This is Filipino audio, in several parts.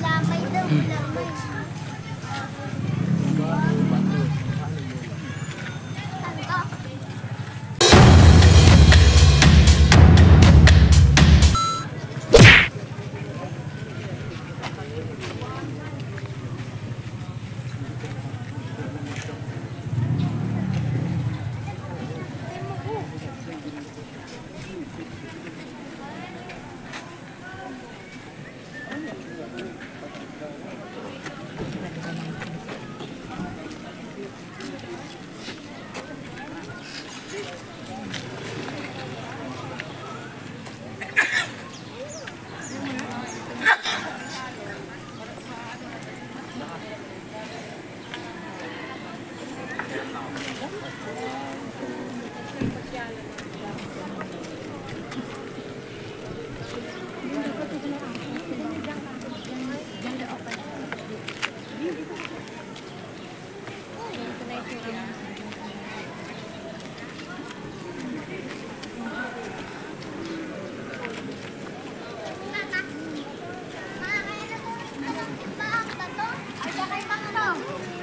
Lamay daw, lamay.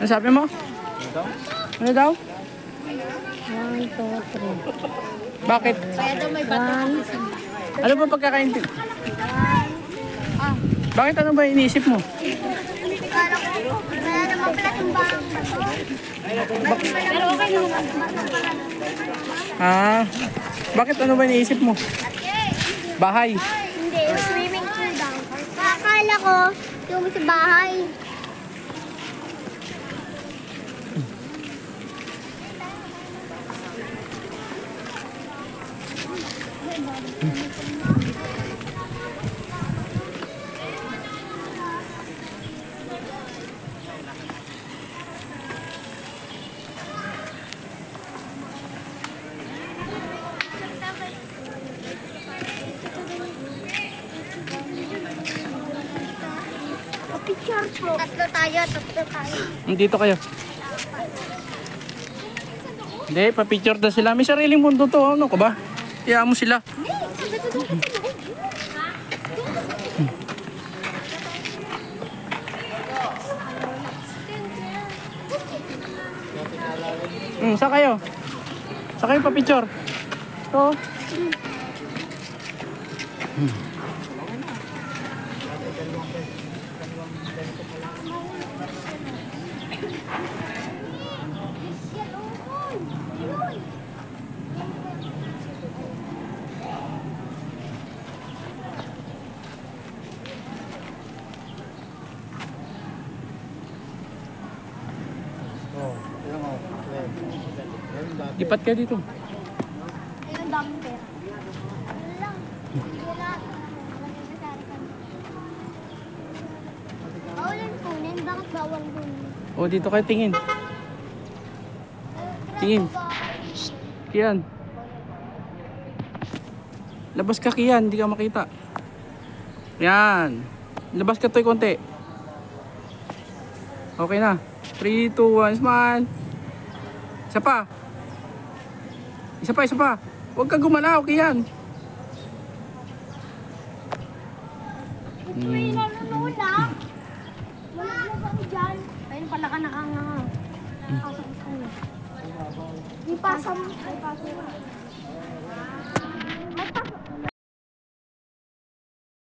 Ano sabi mo? Ano daw? 1, 2, 3. Bakit? Kaya daw may bato. Ano ba pagkakaintindi? Bakit ano ba iniisip mo? Wala naman pala tumbang bato. Pero okay naman. Ah, bakit ano ba iniisip mo? Bahay. Hindi, yung swimming pool daw. Akala ko, yung sa bahay. Picture po. Tatlo tayo. Dito kayo. Hindi, pa-picture na sila. May sariling mundo to. Ano ka ba? Iyaan mo sila. Saan kayo? Saan kayo pa-picture? Ito. Lipat ka dito. Ayun, daming pera. Ano lang. Bawal kunin. Bakit bawal kunin? O, dito kayo tingin. Tingin. Shhh, Kian. Labas ka, Kian. Hindi ka makita. Yan. Labas ka to'y konti. Okay na. 3, 2, 1, smile. Isa pa. Isa pa. Huwag kang gumalaw, Kian. Ito yung nanonood ah. Wala na kami dyan. Ayun pala ka nakanganga. Pasok ko. Di pasok. Ay pasok.